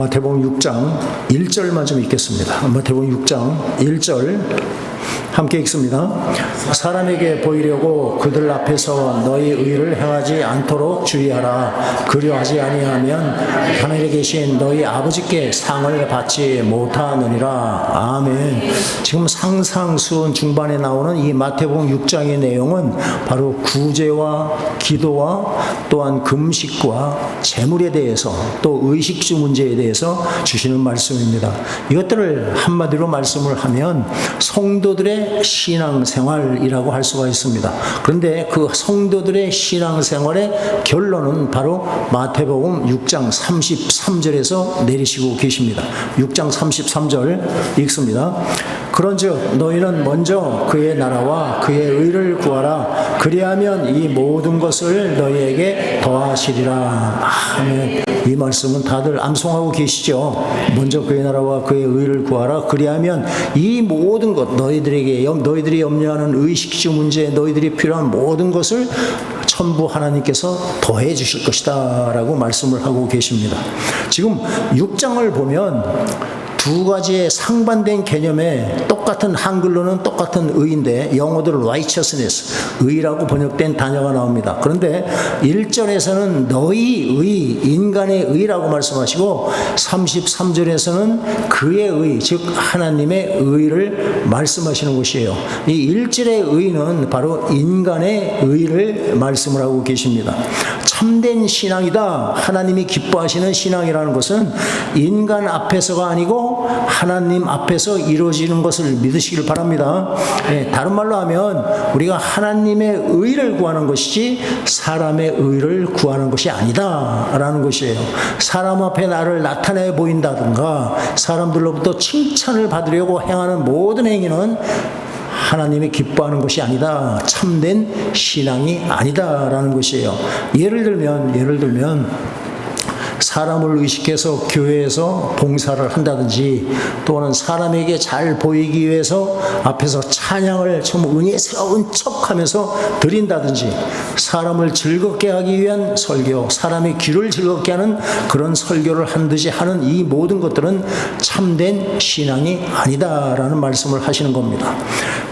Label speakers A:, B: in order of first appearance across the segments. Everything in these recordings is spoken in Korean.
A: 마태복음 6장 1절만 좀 읽겠습니다. 마태복음 6장 1절 함께 읽습니다. 사람에게 보이려고 그들 앞에서 너희 의를 행하지 않도록 주의하라. 그리하지 아니하면 하늘에 계신 너희 아버지께 상을 받지 못하느니라. 아멘. 지금 상상수훈 중반에 나오는 이 마태복음 6장의 내용은 바로 구제와 기도와 또한 금식과 재물에 대해서 또 의식주 문제에 대해서 주시는 말씀입니다. 이것들을 한마디로 말씀을 하면 성도들의 신앙생활이라고 할 수가 있습니다. 그런데 그 성도들의 신앙생활의 결론은 바로 마태복음 6장 33절에서 내리시고 계십니다. 6장 33절 읽습니다. 그런즉 너희는 먼저 그의 나라와 그의 의를 구하라. 그리하면 이 모든 것을 너희에게 더하시리라. 아멘. 이 말씀은 다들 암송하고 계시죠. 먼저 그의 나라와 그의 의를 구하라. 그리하면 이 모든 것, 너희들이 염려하는 의식주 문제, 너희들이 필요한 모든 것을 전부 하나님께서 더해 주실 것이다 라고 말씀을 하고 계십니다. 지금 6장을 보면 두 가지의 상반된 개념의 똑같은 한글로는 똑같은 의인데 영어대로 righteousness, 의라고 번역된 단어가 나옵니다. 그런데 1절에서는 너희 의, 인간의 의라고 말씀하시고 33절에서는 그의 의, 즉 하나님의 의를 말씀하시는 것이에요. 이 1절의 의는 바로 인간의 의를 말씀을 하고 계십니다. 참된 신앙이다, 하나님이 기뻐하시는 신앙이라는 것은 인간 앞에서가 아니고 하나님 앞에서 이루어지는 것을 믿으시길 바랍니다. 다른 말로 하면 우리가 하나님의 의를 구하는 것이지 사람의 의를 구하는 것이 아니다 라는 것이에요. 사람 앞에 나를 나타내 보인다든가 사람들로부터 칭찬을 받으려고 행하는 모든 행위는 하나님이 기뻐하는 것이 아니다. 참된 신앙이 아니다라는 것이에요. 예를 들면 사람을 의식해서 교회에서 봉사를 한다든지 또는 사람에게 잘 보이기 위해서 앞에서 찬양을 좀 은혜스러운 척하면서 드린다든지 사람을 즐겁게 하기 위한 설교, 사람의 귀를 즐겁게 하는 그런 설교를 한 듯이 하는 이 모든 것들은 참된 신앙이 아니다라는 말씀을 하시는 겁니다.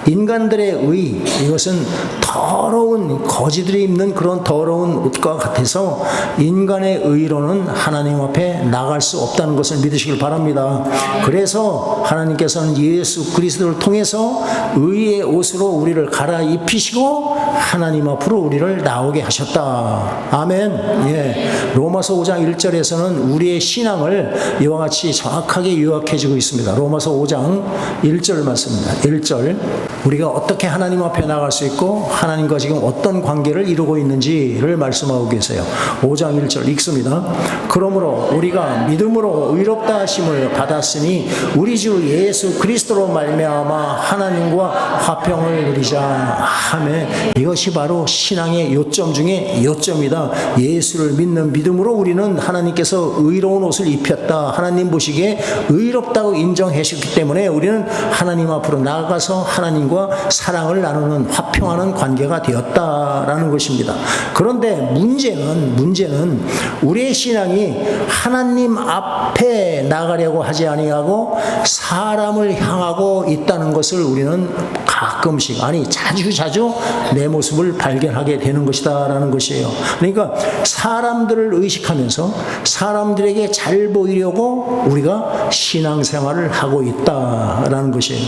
A: 인간들의 의, 이것은 더러운 거지들이 입는 그런 더러운 옷과 같아서 인간의 의로는 하나님 앞에 나갈 수 없다는 것을 믿으시길 바랍니다. 그래서 하나님께서는 예수 그리스도를 통해서 의의 옷으로 우리를 갈아입히시고 하나님 앞으로 우리를 나오게 하셨다. 아멘. 예. 로마서 5장 1절에서는 우리의 신앙을 이와 같이 정확하게 요약해주고 있습니다. 로마서 5장 1절 말씀입니다. 1절. 우리가 어떻게 하나님 앞에 나갈 수 있고 하나님과 지금 어떤 관계를 이루고 있는지를 말씀하고 계세요. 5장 1절 읽습니다. 그러므로 우리가 믿음으로 의롭다 하심을 받았으니 우리 주 예수 그리스도로 말미암아 하나님과 화평을 누리자. 아멘. 이것이 바로 신앙의 요점 중에 요점이다. 예수를 믿는 믿음으로 우리는 하나님께서 의로운 옷을 입혔다. 하나님 보시기에 의롭다고 인정해 주셨기 때문에 우리는 하나님 앞으로 나아가서 하나님과 사랑을 나누는 화평하는 관계가 되었다라는 것입니다. 그런데 문제는 우리의 신앙이 하나님 앞에 나가려고 하지 아니하고 사람을 향하고 있다는 것을 우리는 가끔씩, 아니 자주 내 모습을 발견하게 되는 것이다라는 것이에요. 그러니까 사람들을 의식하면서 사람들에게 잘 보이려고 우리가 신앙생활을 하고 있다라는 것이에요.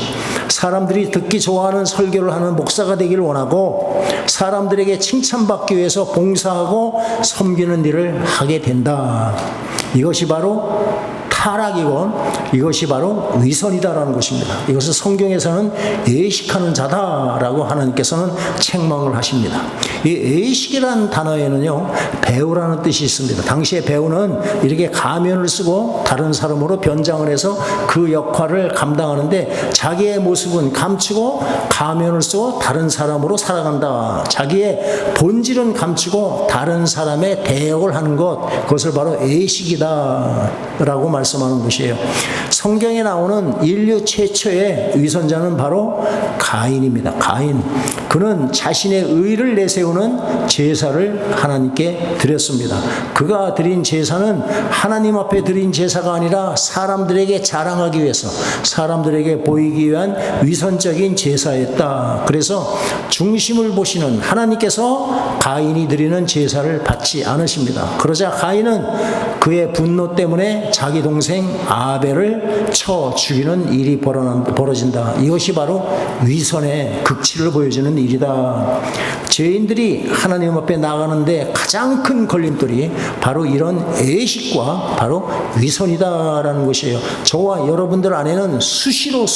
A: 사람들이 듣기 좋아하는 설교를 하는 목사가 되기를 원하고 사람들에게 칭찬받기 위해서 봉사하고 섬기는 일을 하게 된다. 이것이 바로 타락이고 이것이 바로 위선이다라는 것입니다. 이것을 성경에서는 애식하는 자다라고 하나님께서는 책망을 하십니다. 이 애식이라는 단어에는요, 배우라는 뜻이 있습니다. 당시에 배우는 이렇게 가면을 쓰고 다른 사람으로 변장을 해서 그 역할을 감당하는데 자기의 모습은 감추고 가면을 쓰고 다른 사람으로 살아간다. 자기의 본질은 감추고 다른 사람의 대역을 하는 것, 그것을 바로 애식이다라고 말씀하는 것이에요. 성경에 나오는 인류 최초의 위선자는 바로 가인입니다. 가인. 그는 자신의 의를 내세우는 제사를 하나님께 드렸습니다. 그가 드린 제사는 하나님 앞에 드린 제사가 아니라 사람들에게 자랑하기 위해서, 사람들에게 보이기 위한 위선적인 제사였다. 그래서 중심을 보시는 하나님께서 가인이 드리는 제사를 받지 않으십니다. 그러자 가인은 그의 분노 때문에 자기 동생 아벨을 쳐 죽이는 일이 벌어진다. 이것이 바로 위선의 극치를 보여주는 일이다. 죄인들이 하나님 앞에 나가는데 가장 큰 걸림돌이 바로 이런 애식과 바로 위선이다라는 것이에요. 저와 여러분들 안에는 수시로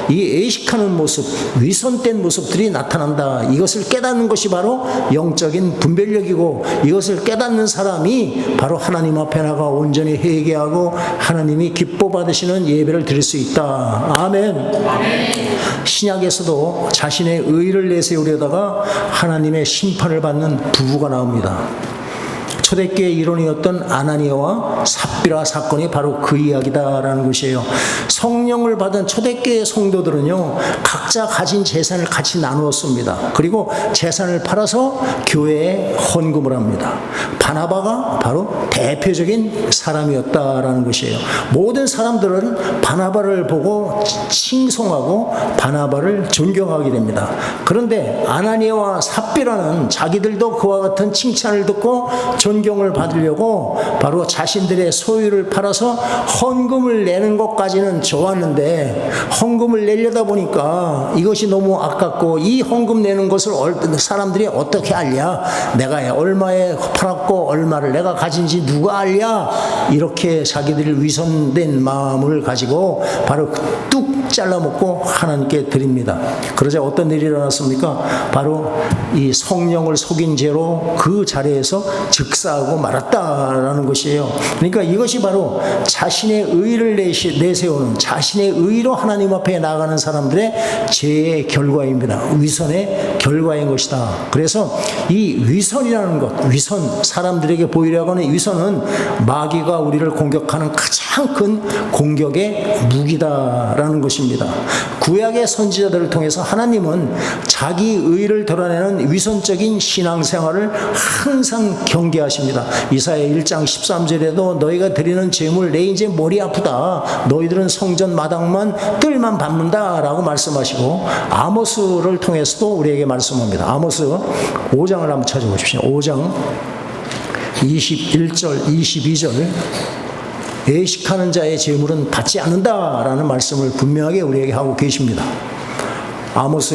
A: 이 애식하는 모습, 위선된 모습들이 나타난다. 이것을 깨닫는 것이 바로 영적인 분별력이고, 이것을 깨닫는 사람이 바로 하나님 앞에 나가 온전히 회개하고 하나님이 기뻐 받으시는 예배를 드릴 수 있다. 아멘. 신약에서도 자신의 의를 내세우려다가 하나님의 심판을 받는 부부가 나옵니다. 초대교회 일원이었던 아나니아와 삽비라 사건이 바로 그 이야기다라는 것이에요. 성령을 받은 초대교회 성도들은요, 각자 가진 재산을 같이 나누었습니다. 그리고 재산을 팔아서 교회에 헌금을 합니다. 바나바가 바로 대표적인 사람이었다라는 것이에요. 모든 사람들은 바나바를 보고 칭송하고 바나바를 존경하게 됩니다. 그런데 아나니아와 삽비라는 자기들도 그와 같은 칭찬을 듣고 존경을 받으려고 바로 자신들의 소유를 팔아서 헌금을 내는 것까지는 좋았는데, 헌금을 내려다 보니까 이것이 너무 아깝고, 이 헌금 내는 것을 사람들이 어떻게 알냐, 내가 얼마에 팔았고 얼마를 내가 가진지 누가 알냐, 이렇게 자기들이 위선된 마음을 가지고 바로 뚝 잘라먹고 하나님께 드립니다. 그러자 어떤 일이 일어났습니까? 바로 이 성령을 속인 죄로 그 자리에서 즉사하고 말았다라는 것이에요. 그러니까 이것이 바로 자신의 의를 내세우는, 자신의 의로 하나님 앞에 나가는 사람들의 죄의 결과입니다. 위선의 결과인 것이다. 그래서 이 위선이라는 것, 위선, 사람들에게 보이려고 하는 위선은 마귀가 우리를 공격하는 가장 큰 공격의 무기다라는 것입니다. 구약의 선지자들을 통해서 하나님은 자기 의를 드러내는 위선적인 신앙생활을 항상 경계하십니다. 이사야 1장 13절에도 너희가 드리는 제물 내 이제 머리 아프다, 너희들은 성전 마당만 뜰만 밟는다 라고 말씀하시고, 아모스를 통해서도 우리에게 말씀합니다. 아모스 5장을 한번 찾아보십시오. 5장 21절 22절 애식하는 자의 제물은 받지 않는다라는 말씀을 분명하게 우리에게 하고 계십니다. 아모스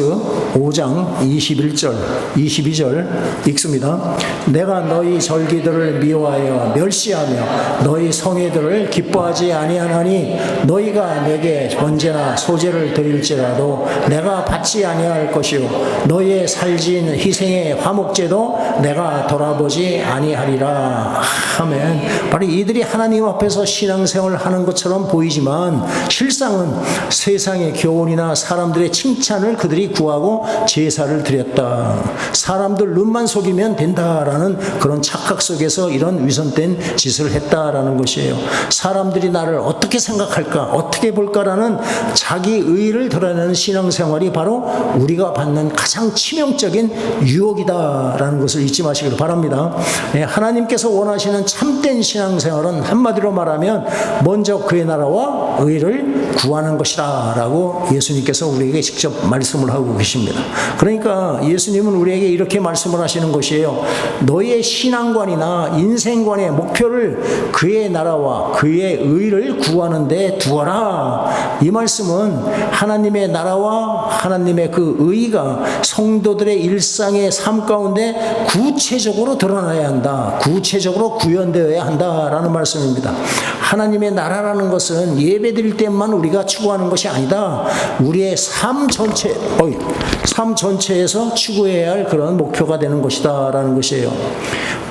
A: 5장 21절 22절 읽습니다. 내가 너희 절기들을 미워하여 멸시하며 너희 성회들을 기뻐하지 아니하나니 너희가 내게 번제나 소제를 드릴지라도 내가 받지 아니할 것이요 너희의 살진 희생의 화목제도 내가 돌아보지 아니하리라. 아멘. 바로 이들이 하나님 앞에서 신앙생활을 하는 것처럼 보이지만 실상은 세상의 교훈이나 사람들의 칭찬을 그들이 구하고 제사를 드렸다. 사람들 눈만 속이면 된다라는 그런 착각 속에서 이런 위선된 짓을 했다라는 것이에요. 사람들이 나를 어떻게 생각할까, 어떻게 볼까라는 자기 의를 드러내는 신앙생활이 바로 우리가 받는 가장 치명적인 유혹이다라는 것을 잊지 마시길 바랍니다. 하나님께서 원하시는 참된 신앙생활은 한마디로 말하면 먼저 그의 나라와 의를 구하는 것이다 라고 예수님께서 우리에게 직접 말씀을 하고 계십니다. 그러니까 예수님은 우리에게 이렇게 말씀을 하시는 것이에요. 너의 신앙관이나 인생관의 목표를 그의 나라와 그의 의를 구하는 데 두어라. 이 말씀은 하나님의 나라와 하나님의 그 의가 성도들의 일상의 삶 가운데 구체적으로 드러나야 한다. 구체적으로 구현되어야 한다라는 말씀입니다. 하나님의 나라라는 것은 예배드릴 때만 우리가 추구하는 것이 아니다. 우리의 삶 전체에서 추구해야 할 그런 목표가 되는 것이다 라는 것이에요.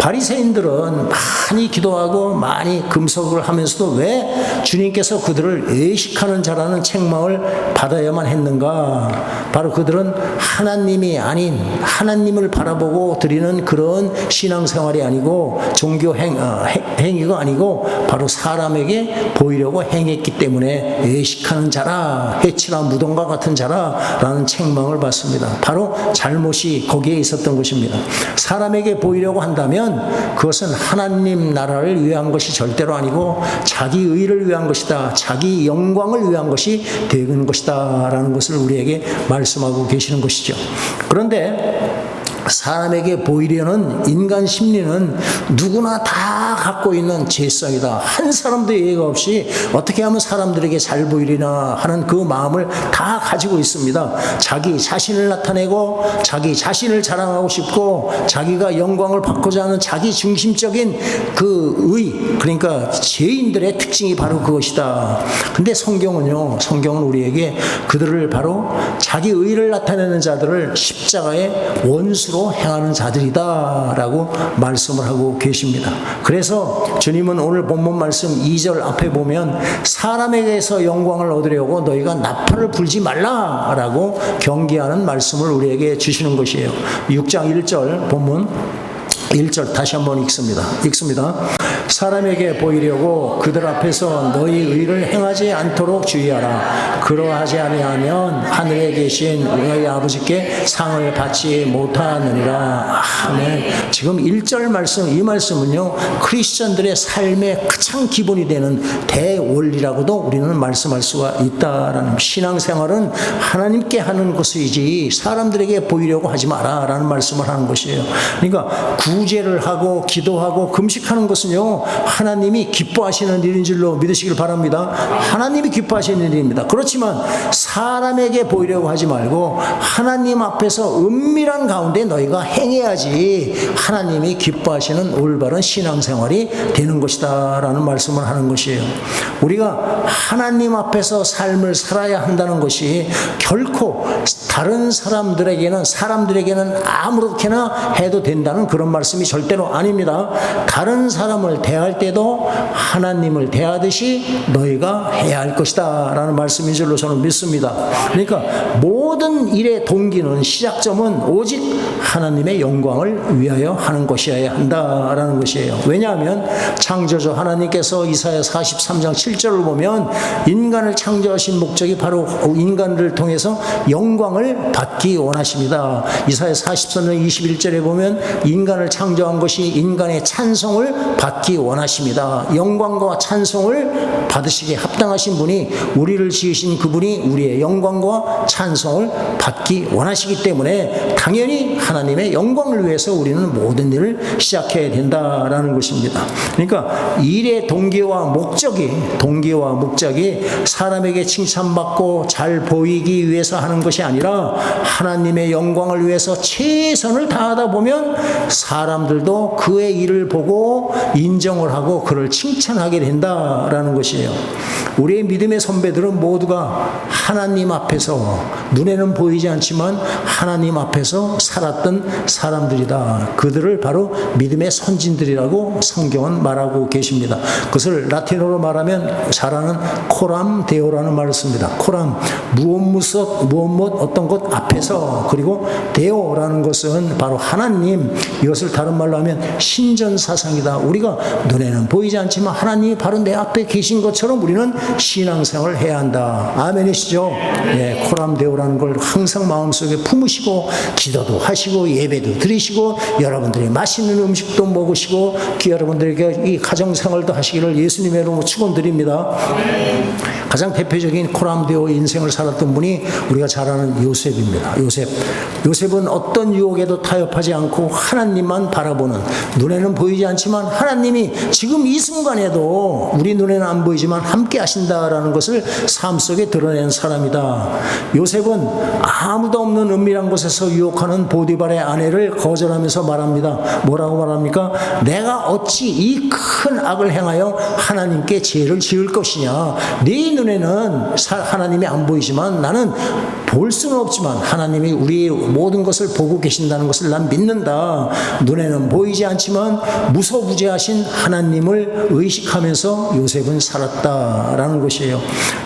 A: 바리새인들은 많이 기도하고 많이 금속을 하면서도 왜 주님께서 그들을 외식하는 자라는 책망을 받아야만 했는가? 바로 그들은 하나님이 아닌 하나님을 바라보고 드리는 그런 신앙생활이 아니고 종교 행위가 아니고 바로 사람에게 보이려고 행했기 때문에 외식하는 자라, 해치라 무덤과 같은 자라라는 책망을 받습니다. 바로 잘못이 거기에 있었던 것입니다. 사람에게 보이려고 한다면 그것은 하나님 나라를 위한 것이 절대로 아니고 자기 의를 위한 것이다, 자기 영광을 위한 것이 되는 것이다 라는 것을 우리에게 말씀하고 계시는 것이죠. 그런데 사람에게 보이려는 인간 심리는 누구나 다 갖고 있는 죄성이다. 한 사람도 예외가 없이 어떻게 하면 사람들에게 잘 보이리나 하는 그 마음을 다 가지고 있습니다. 자기 자신을 나타내고 자기 자신을 자랑하고 싶고 자기가 영광을 받고자 하는 자기 중심적인 그 의, 그러니까 죄인들의 특징이 바로 그것이다. 근데 성경은 우리에게 그들을 바로 자기 의를 나타내는 자들을 십자가의 원수로 행하는 자들이다 라고 말씀을 하고 계십니다. 그래서 주님은 오늘 본문 말씀 2절 앞에 보면 사람에게서 영광을 얻으려고 너희가 나팔을 불지 말라 라고 경계하는 말씀을 우리에게 주시는 것이에요. 6장 1절 본문 1절 다시 한번 읽습니다. 사람에게 보이려고 그들 앞에서 너희 의를 행하지 않도록 주의하라. 그러하지 아니하면 하늘에 계신 너희 아버지께 상을 받지 못하느니라. 아멘. 지금 1절 말씀, 이 말씀은요 크리스천들의 삶의 가장 기본이 되는 대원리라고도 우리는 말씀할 수가 있다라는, 신앙생활은 하나님께 하는 것이지 사람들에게 보이려고 하지 마라 라는 말씀을 하는 것이에요. 그러니까 구제를 하고 기도하고 금식하는 것은요 하나님이 기뻐하시는 일인 줄로 믿으시길 바랍니다. 하나님이 기뻐하시는 일입니다. 그렇지만 사람에게 보이려고 하지 말고 하나님 앞에서 은밀한 가운데 너희가 행해야지 하나님이 기뻐하시는 올바른 신앙생활이 되는 것이다 라는 말씀을 하는 것이에요. 우리가 하나님 앞에서 삶을 살아야 한다는 것이 결코 다른 사람들에게는 아무렇게나 해도 된다는 그런 말씀이 절대로 아닙니다. 다른 사람을 대할 때도 하나님을 대하듯이 너희가 해야 할 것이다 라는 말씀인 줄로 저는 믿습니다. 그러니까 모든 일의 동기는, 시작점은 오직 하나님의 영광을 위하여 하는 것이어야 한다라는 것이에요. 왜냐하면 창조주 하나님께서 이사야 43장 7절을 보면 인간을 창조하신 목적이 바로 인간을 통해서 영광을 받기 원하십니다. 이사야 43장 21절에 보면 인간을 창조한 것이 인간의 찬송을 받기 원하십니다. 영광과 찬송을 받으시기에 합당하신 분이, 우리를 지으신 그분이 우리의 영광과 찬송을 받기 원하시기 때문에 당연히 하나님의 영광을 위해서 우리는 모든 일을 시작해야 된다라는 것입니다. 그러니까 일의 동기와 목적이 사람에게 칭찬받고 잘 보이기 위해서 하는 것이 아니라 하나님의 영광을 위해서 최선을 다하다 보면 사람들도 그의 일을 보고 인정을 하고 그를 칭찬하게 된다라는 것이에요. 우리의 믿음의 선배들은 모두가 하나님 앞에서, 눈에는 보이지 않지만 하나님 앞에서 살았던 사람들이다. 그들을 바로 믿음의 선진들이라고 성경은 말하고 계십니다. 그것을 라틴어로 말하면 잘 아는 코람 데오라는 말을 씁니다. 코람, 무엇 어떤 것 앞에서, 그리고 데오라는 것은 바로 하나님, 이것을 다른 말로 하면 신전사상이다. 우리가 눈에는 보이지 않지만 하나님이 바로 내 앞에 계신 것처럼 우리는 신앙생활을 해야 한다. 아멘이시죠? 예, 코람데오라는 걸 항상 마음속에 품으시고 기도도 하시고 예배도 드리시고 여러분들이 맛있는 음식도 먹으시고 여러분들에게 이 가정생활도 하시기를 예수님의 이름으로 축원드립니다. 가장 대표적인 코람데오 인생을 살았던 분이 우리가 잘 아는 요셉입니다. 요셉은 어떤 유혹에도 타협하지 않고 하나님만 바라보는, 눈에는 보이지 않지만 하나님이 지금 이 순간에도 우리 눈에는 안 보이지만 함께 하신다라는 것을 삶 속에 드러낸 사람이다. 요셉은 아무도 없는 은밀한 곳에서 유혹하는 보디발의 아내를 거절하면서 말합니다. 뭐라고 말합니까? 내가 어찌 이 큰 악을 행하여 하나님께 죄를 지을 것이냐. 네 눈에는 하나님이 안 보이지만 나는 볼 수는 없지만 하나님이 우리의 모든 것을 보고 계신다는 것을 난 믿는다. 눈에는 보이지 않지만 무소부재하신 하나님을 의식하면서 요셉은 살았다라는 것이에요.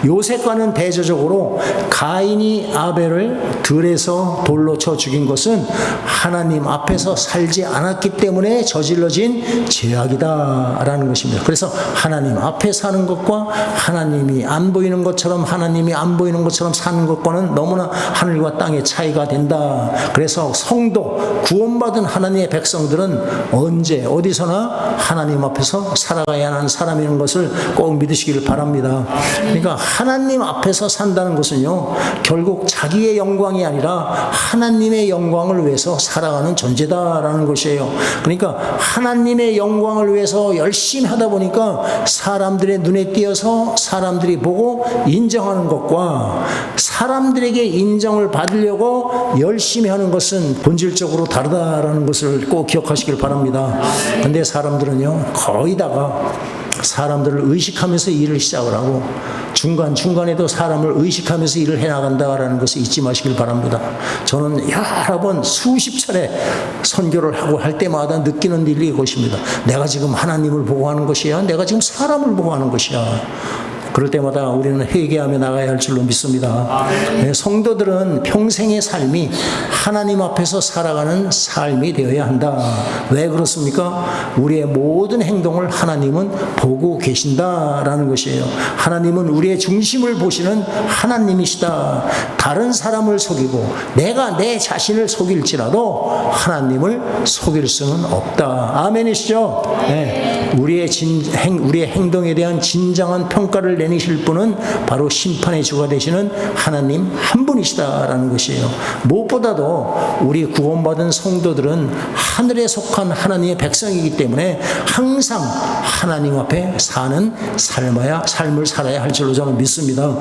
A: 요셉과는 대조적으로 가인이 아벨을 들에서 돌로 쳐 죽인 것은 하나님 앞에서 살지 않았기 때문에 저질러진 죄악이다라는 것입니다. 그래서 하나님 앞에 사는 것과 하나님이 안 보이는 것처럼 하나님이 안 보이는 것처럼 사는 것과는 너무나 하늘과 땅의 차이가 된다. 그래서 성도, 구원받은 하나님의 백성들은 언제 어디서나 하나님 앞에서 살아가야 하는 사람이라는 것을 꼭 믿으시기를 바랍니다. 그러니까 하나님 앞에서 산다는 것은요, 결국 자기의 영광이 아니라 하나님의 영광을 위해서 살아가는 존재다라는 것이에요. 그러니까 하나님의 영광을 위해서 열심히 하다 보니까 사람들의 눈에 띄어서 사람들이 보고 인정하는 것과 사람들에게 인정을 받으려고 열심히 하는 것은 본질적으로 다르다라는 것을 꼭 기억하시길 바랍니다. 근데 사람들은요, 거의 다가 사람들을 의식하면서 일을 시작을 하고 중간중간에도 사람을 의식하면서 일을 해나간다라는 것을 잊지 마시길 바랍니다. 저는 여러 번 수십 차례 선교를 하고 할 때마다 느끼는 일이 이것입니다. 내가 지금 하나님을 보고 하는 것이야? 내가 지금 사람을 보고 하는 것이야? 그럴 때마다 우리는 회개하며 나가야 할 줄로 믿습니다. 성도들은 평생의 삶이 하나님 앞에서 살아가는 삶이 되어야 한다. 왜 그렇습니까? 우리의 모든 행동을 하나님은 보고 계신다라는 것이에요. 하나님은 우리의 중심을 보시는 하나님이시다. 다른 사람을 속이고 내가 내 자신을 속일지라도 하나님을 속일 수는 없다. 아멘이시죠? 네. 우리의 행동에 대한 진정한 평가를 내리실 분은 바로 심판의 주가 되시는 하나님 한 분이시다라는 것이에요. 무엇보다도 우리 구원받은 성도들은 하늘에 속한 하나님의 백성이기 때문에 항상 하나님 앞에 사는 삶을 살아야 할 줄로 저는 믿습니다.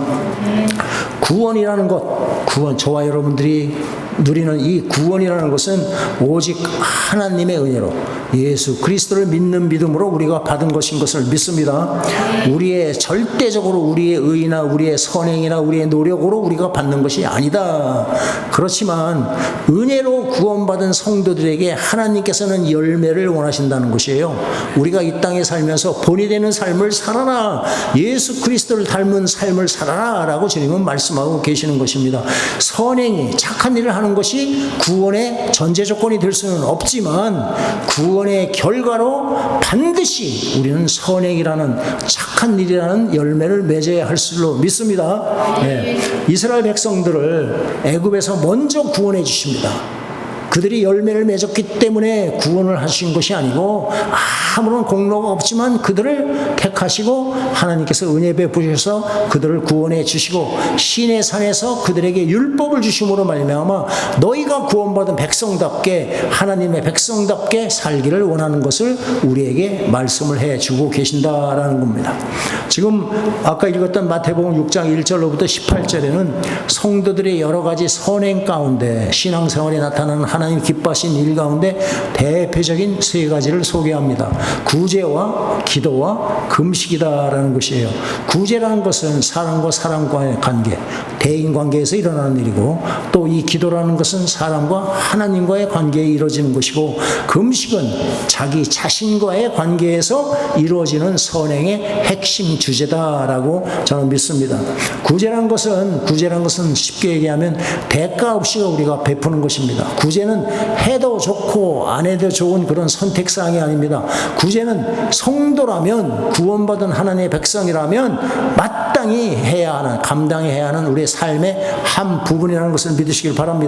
A: 구원이라는 것, 저와 여러분들이 누리는 이 구원이라는 것은 오직 하나님의 은혜로 예수 그리스도를 믿는 믿음으로 우리가 받은 것인 것을 믿습니다. 절대적으로 우리의 의나 우리의 선행이나 우리의 노력으로 우리가 받는 것이 아니다. 그렇지만 은혜로 구원받은 성도들에게 하나님께서는 열매를 원하신다는 것이에요. 우리가 이 땅에 살면서 본이 되는 삶을 살아라, 예수 그리스도를 닮은 삶을 살아라 라고 주님은 말씀하고 계시는 것입니다. 선행이 착한 일을 하는 것이 구원의 전제 조건이 될 수는 없지만 구원의 결과로 반드시 우리는 선행이라는 착한 일이라는 열매를 맺어야 할 줄로 믿습니다. 네. 이스라엘 백성들을 애굽에서 먼저 구원해 주십니다. 그들이 열매를 맺었기 때문에 구원을 하신 것이 아니고 아무런 공로가 없지만 그들을 택하시고 하나님께서 은혜 베푸셔서 그들을 구원해 주시고 시내 산에서 그들에게 율법을 주심으로 말미암아 너희가 구원받은 백성답게 하나님의 백성답게 살기를 원하는 것을 우리에게 말씀을 해주고 계신다라는 겁니다. 지금 아까 읽었던 마태복음 6장 1절로부터 18절에는 성도들의 여러 가지 선행 가운데 신앙생활에 나타나는 하나님 기뻐하신 일 가운데 대표적인 세 가지를 소개합니다. 구제와 기도와 금식이다라는 것이에요. 구제라는 것은 사람과 사람과의 관계, 대인관계에서 일어나는 일이고 또 이 기도라는 것은 사람과 하나님과의 관계에 이루어지는 것이고 금식은 자기 자신과의 관계에서 이루어지는 선행의 핵심 주제다라고 저는 믿습니다. 구제라는 것은 쉽게 얘기하면 대가 없이 우리가 베푸는 것입니다. 구제는 해도 좋고 안 해도 좋은 그런 선택사항이 아닙니다. 구제는 성도라면 구원받은 하나님의 백성이라면 마땅히 해야 하는 감당해야 하는 우리의 삶의 한 부분이라는 것을 믿으시길 바랍니다.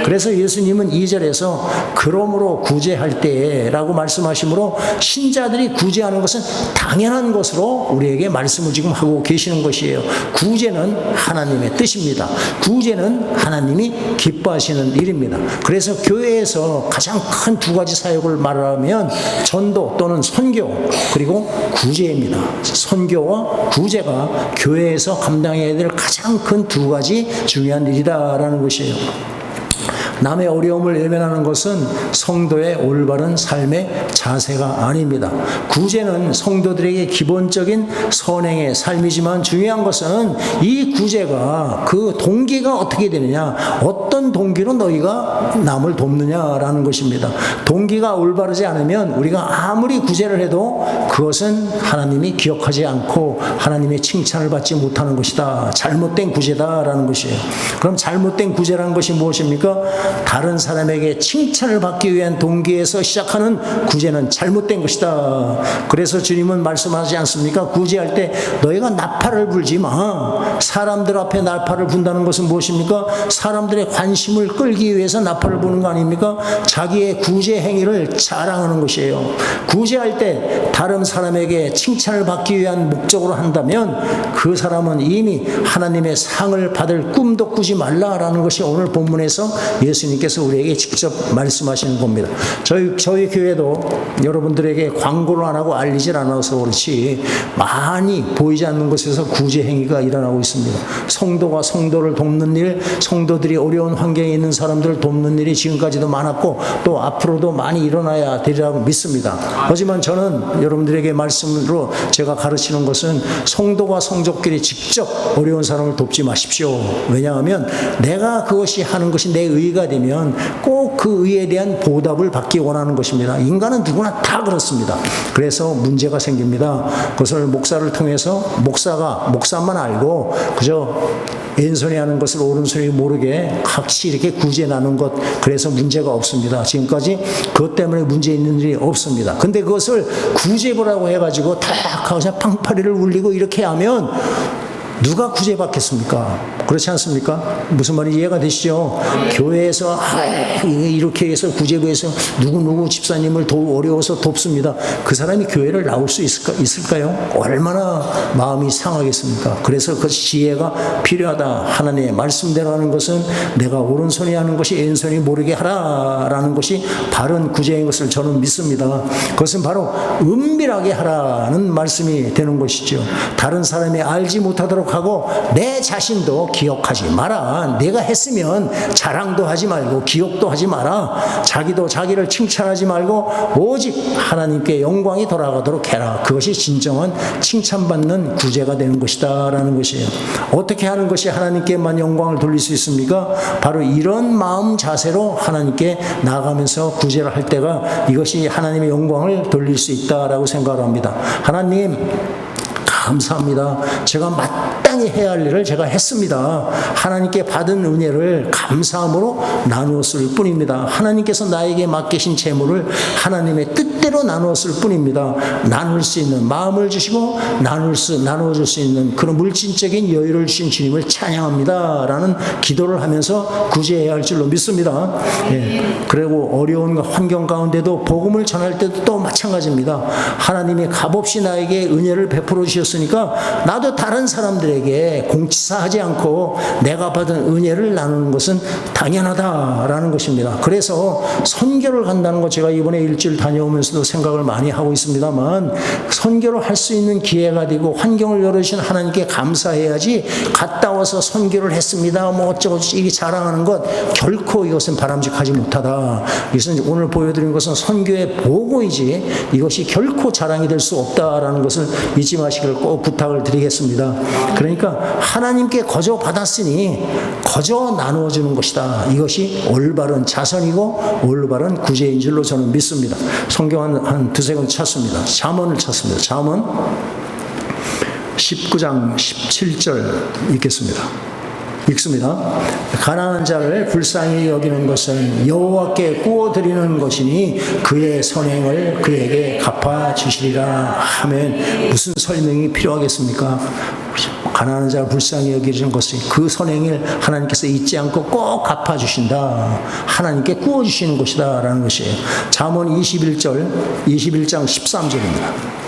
A: 그래서 예수님은 2절에서 그러므로 구제할 때에 라고 말씀하시므로 신자들이 구제하는 것은 당연한 것으로 우리에게 말씀을 지금 하고 계시는 것이에요. 구제는 하나님의 뜻입니다. 구제는 하나님이 기뻐하시는 일입니다. 그래서 교회에서 가장 큰 두 가지 사역을 말하면 전도 또는 선교 그리고 구제입니다. 선교와 구제가 교회에서 감당해야 될 가장 큰 두 가지 중요한 일이다라는 것이에요. 남의 어려움을 외면하는 것은 성도의 올바른 삶의 자세가 아닙니다. 구제는 성도들에게 기본적인 선행의 삶이지만 중요한 것은 이 구제가 그 동기가 어떻게 되느냐, 어떤 동기로 너희가 남을 돕느냐라는 것입니다. 동기가 올바르지 않으면 우리가 아무리 구제를 해도 그것은 하나님이 기억하지 않고 하나님의 칭찬을 받지 못하는 것이다. 잘못된 구제다라는 것이에요. 그럼 잘못된 구제라는 것이 무엇입니까? 다른 사람에게 칭찬을 받기 위한 동기에서 시작하는 구제는 잘못된 것이다. 그래서 주님은 말씀하지 않습니까? 구제할 때 너희가 나팔을 불지 마. 사람들 앞에 나팔을 분다는 것은 무엇입니까? 사람들의 관심을 끌기 위해서 나팔을 부는 거 아닙니까? 자기의 구제 행위를 자랑하는 것이에요. 구제할 때 다른 사람에게 칭찬을 받기 위한 목적으로 한다면 그 사람은 이미 하나님의 상을 받을 꿈도 꾸지 말라라는 것이 오늘 본문에서 예수님께서 우리에게 직접 말씀하시는 겁니다. 저희 교회도 여러분들에게 광고를 안 하고 알리질 않아서 그렇지 많이 보이지 않는 곳에서 구제 행위가 일어나고 있습니다. 성도가 성도를 돕는 일, 성도들이 어려운 환경에 있는 사람들을 돕는 일이 지금까지도 많았고 또 앞으로도 많이 일어나야 되리라고 믿습니다. 하지만 저는 여러분들에게 말씀으로 제가 가르치는 것은 성도가 성족끼리 직접 어려운 사람을 돕지 마십시오. 왜냐하면 내가 그것이 하는 것이 내 의가 되면 꼭 그 의에 대한 보답을 받기 원하는 것입니다. 인간은 누구나 다 그렇습니다. 그래서 문제가 생깁니다. 그것을 목사를 통해서 목사만 알고 그저 왼손이 하는 것을 오른손이 모르게 같이 이렇게 구제 나눈 것, 그래서 문제가 없습니다. 지금까지 그것 때문에 문제 있는 일이 없습니다. 근데 그것을 구제부라고 해가지고 탁 하고 팡파리를 울리고 이렇게 하면 누가 구제받겠습니까? 그렇지 않습니까? 무슨 말인지 이해가 되시죠? 교회에서 이렇게 해서 구제부에서 누구누구 집사님을 어려워서 돕습니다. 그 사람이 교회를 나올 수 있을까요? 얼마나 마음이 상하겠습니까? 그래서 그 지혜가 필요하다. 하나님의 말씀대로 하는 것은 내가 오른손이 하는 것이 왼손이 모르게 하라라는 것이 바른 구제인 것을 저는 믿습니다. 그것은 바로 은밀하게 하라는 말씀이 되는 것이죠. 다른 사람이 알지 못하도록 하고 내 자신도 기억하지 마라. 내가 했으면 자랑도 하지 말고 기억도 하지 마라. 자기도 자기를 칭찬하지 말고 오직 하나님께 영광이 돌아가도록 해라. 그것이 진정한 칭찬받는 구제가 되는 것이다 라는 것이에요. 어떻게 하는 것이 하나님께만 영광을 돌릴 수 있습니까? 바로 이런 마음 자세로 하나님께 나아가면서 구제를 할 때가 이것이 하나님의 영광을 돌릴 수 있다라고 생각을 합니다. 하나님 감사합니다. 제가 마땅히 해야 할 일을 제가 했습니다. 하나님께 받은 은혜를 감사함으로 나누었을 뿐입니다. 하나님께서 나에게 맡기신 재물을 하나님의 뜻대로 나누었을 뿐입니다. 나눌 수 있는 마음을 주시고 나눠줄 수 있는 그런 물질적인 여유를 주신 주님을 찬양합니다. 라는 기도를 하면서 구제해야 할 줄로 믿습니다. 예. 그리고 어려운 환경 가운데도 복음을 전할 때도 또 마찬가지입니다. 하나님이 값없이 나에게 은혜를 베풀어 주셨으니까 나도 다른 사람들에게 공치사하지 않고 내가 받은 은혜를 나누는 것은 당연하다라는 것입니다. 그래서 선교를 간다는 것, 제가 이번에 일주일 다녀오면서도 생각을 많이 하고 있습니다만, 선교를 할 수 있는 기회가 되고 환경을 열어주신 하나님께 감사해야지 갔다 와서 선교를 했습니다 뭐 어쩌고 이게 자랑하는 것, 결코 이것은 바람직하지 못하다. 이것은 오늘 보여드린 것은 선교의 보고이지 이것이 결코 자랑이 될 수 없다라는 것을 잊지 마시기를 꼭 부탁을 드리겠습니다. 그러니까 하나님께 거저 받았으니 거저 나누어 주는 것이다. 이것이 올바른 자선이고 올바른 구제인 줄로 저는 믿습니다. 성경 한 두세 권 찾습니다. 잠언을 찾습니다. 잠언 19장 17절 읽습니다. 가난한 자를 불쌍히 여기는 것은 여호와께 구워드리는 것이니 그의 선행을 그에게 갚아주시리라 하면 무슨 설명이 필요하겠습니까? 가난한 자를 불쌍히 여기는 것이 그 선행을 하나님께서 잊지 않고 꼭 갚아주신다. 하나님께 구워주시는 것이다 라는 것이에요. 잠언 21장 13절입니다.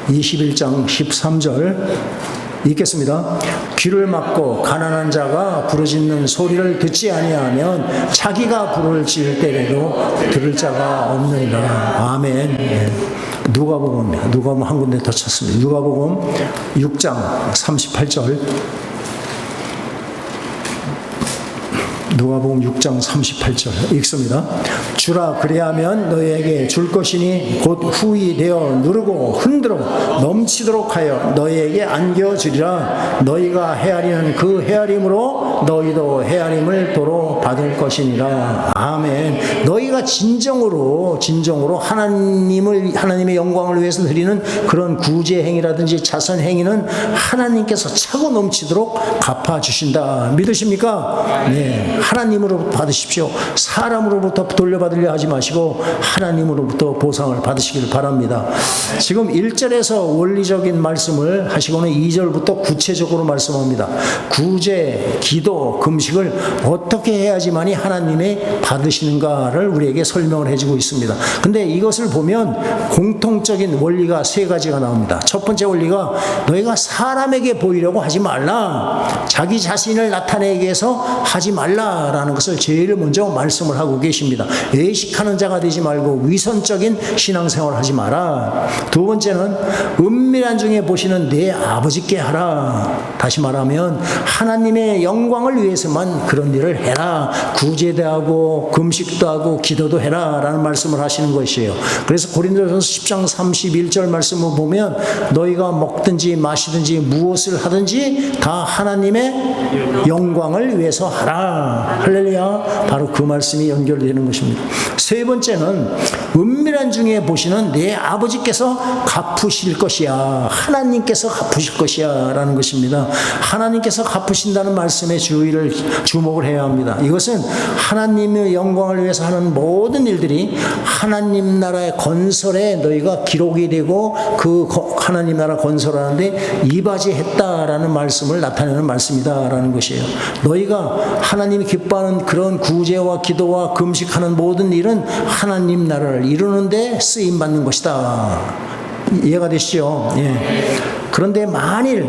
A: 21장 13절 읽겠습니다. 귀를 막고 가난한 자가 부르짖는 소리를 듣지 아니하면 자기가 부를 지을 때에도 들을 자가 없느니라. 아멘. 네. 누가복음입니다. 누가복음 한 군데 더 찾습니다. 누가복음 6장 38절. 누가복음 6장 38절 읽습니다. 주라 그리하면 너희에게 줄 것이니 곧 후히 되어 누르고 흔들어 넘치도록 하여 너희에게 안겨주리라. 너희가 헤아리는 그 헤아림으로 너희도 헤아림을 도로 받을 것이니라. 아멘. 너희가 진정으로 하나님의 영광을 위해서 드리는 그런 구제 행위라든지 자선 행위는 하나님께서 차고 넘치도록 갚아주신다. 믿으십니까? 네. 하나님으로부터 받으십시오. 사람으로부터 돌려받으려 하지 마시고 하나님으로부터 보상을 받으시길 바랍니다. 지금 1절에서 원리적인 말씀을 하시고는 2절부터 구체적으로 말씀합니다. 구제, 기도, 금식을 어떻게 해야지만이 하나님의 받으시는가를 우리에게 설명을 해주고 있습니다. 근데 이것을 보면 공통적인 원리가 세 가지가 나옵니다. 첫 번째 원리가 너희가 사람에게 보이려고 하지 말라. 자기 자신을 나타내기 위해서 하지 말라라는 것을 제일 먼저 말씀을 하고 계십니다. 외식하는 자가 되지 말고 위선적인 신앙생활을 하지 마라. 두 번째는 은밀한 중에 보시는 내 아버지께 하라. 다시 말하면 하나님의 영광을 위해서만 그런 일을 해라. 구제도 하고 금식도 하고 기도도 해라 라는 말씀을 하시는 것이에요. 그래서 고린도전서 10장 31절 말씀을 보면 너희가 먹든지 마시든지 무엇을 하든지 다 하나님의 영광을 위해서 하라. 할렐루야. 바로 그 말씀이 연결되는 것입니다. 세 번째는 은밀한 중에 보시는 내 아버지께서 갚으실 것이야. 하나님께서 갚으실 것이야 라는 것입니다. 하나님께서 갚으신다는 말씀에 주목을 해야 합니다. 이것은 하나님의 영광을 위해서 하는 모든 일들이 하나님 나라의 건설에 너희가 기록이 되고 그 하나님 나라 건설하는데 이바지했다라는 말씀을 나타내는 말씀이다라는 것이에요. 너희가 하나님이 기뻐하는 그런 구제와 기도와 금식하는 모든 일은 하나님 나라를 이루는데 쓰임받는 것이다. 이해가 되시죠? 예. 그런데 만일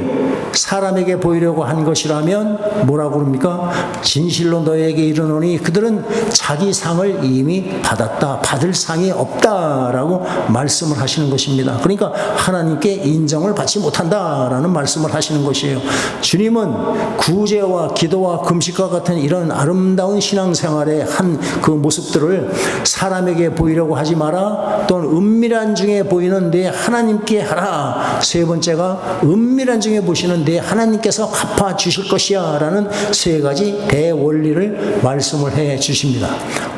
A: 사람에게 보이려고 한 것이라면 뭐라고 그럽니까? 진실로 너에게 이르노니 그들은 자기 상을 이미 받았다. 받을 상이 없다라고 말씀을 하시는 것입니다. 그러니까 하나님께 인정을 받지 못한다라는 말씀을 하시는 것이에요. 주님은 구제와 기도와 금식과 같은 이런 아름다운 신앙생활의 한 그 모습들을 사람에게 보이려고 하지 마라. 또는 은밀한 중에 보이는 내 하나님께 하라. 세 번째가 은밀한 중에 보시는 내 하나님께서 갚아 주실 것이야 라는 세 가지 대원리를 말씀을 해 주십니다.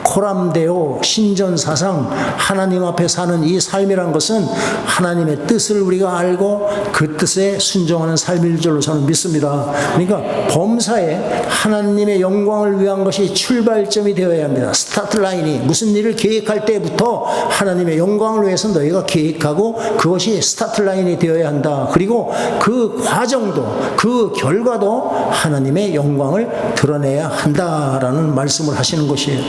A: 코람데오 신전사상 하나님 앞에 사는 이 삶이란 것은 하나님의 뜻을 우리가 알고 그 뜻에 순종하는 삶일 줄로 저는 믿습니다. 그러니까 범사에 하나님의 영광을 위한 것이 출발점이 되어야 합니다. 스타트 라인이 무슨 일을 계획할 때부터 하나님의 영광을 위해서 너희가 계획하고 그것이 스타트 라인이 되어야 한다. 그리고 그 과정도 그 결과도 하나님의 영광을 드러내야 한다라는 말씀을 하시는 것이에요.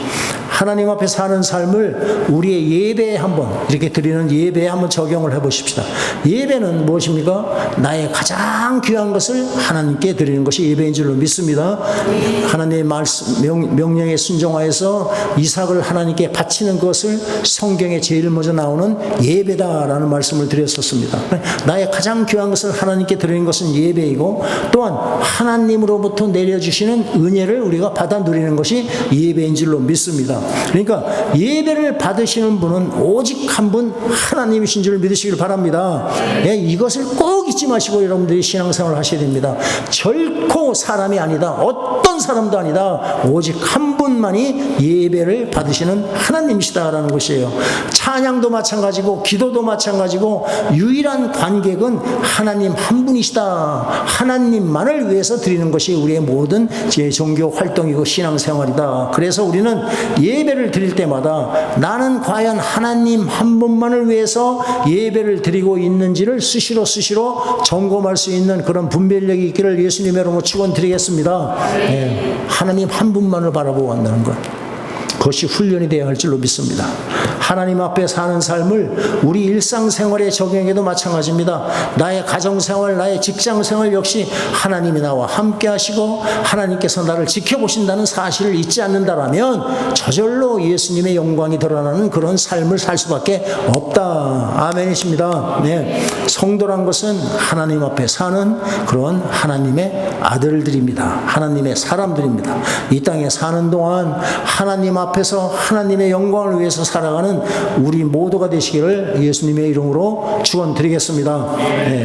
A: 하나님 앞에 사는 삶을 우리의 예배에 한번 이렇게 드리는 예배에 한번 적용을 해보십시다. 예배는 무엇입니까? 나의 가장 귀한 것을 하나님께 드리는 것이 예배인 줄로 믿습니다. 하나님의 말씀 명령에 순종하여서 이삭을 하나님께 바치는 것을 성경에 제일 먼저 나오는 예배다라는 말씀을 드렸었습니다. 나의 가장 귀한 것을 하나님께 드리는 것은 예배이고 또한 하나님으로부터 내려주시는 은혜를 우리가 받아 누리는 것이 예배인 줄로 믿습니다. 그러니까 예배를 받으시는 분은 오직 한 분 하나님이신 줄 믿으시길 바랍니다. 예, 이것을 꼭 잊지 마시고 여러분들이 신앙생활을 하셔야 됩니다. 결코 사람이 아니다. 어떤 사람도 아니다. 오직 한 분만이 예배를 받으시는 하나님이시다라는 것이에요. 찬양도 마찬가지고 기도도 마찬가지고 유일한 관객은 하나님 한 분이시다. 하나님만을 위해서 드리는 것이 우리의 모든 종교 활동이고 신앙생활이다. 그래서 우리는 예배를 드릴 때마다 나는 과연 하나님 한 분만을 위해서 예배를 드리고 있는지를 수시로 점검할 수 있는 그런 분별력이 있기를 예수님의 이름으로 축원드리겠습니다. 네, 하나님 한 분만을 바라보고 간다는 것. 그것이 훈련이 되어야 할 줄로 믿습니다. 하나님 앞에 사는 삶을 우리 일상생활에 적용해도 마찬가지입니다. 나의 가정생활, 나의 직장생활 역시 하나님이 나와 함께 하시고 하나님께서 나를 지켜보신다는 사실을 잊지 않는다라면 저절로 예수님의 영광이 드러나는 그런 삶을 살 수밖에 없다. 아멘이십니다. 네. 성도란 것은 하나님 앞에 사는 그런 하나님의 아들들입니다. 하나님의 사람들입니다. 이 땅에 사는 동안 하나님 앞에서 하나님의 영광을 위해서 살아가는 우리 모두가 되시기를 예수님의 이름으로 축원드리겠습니다. 네.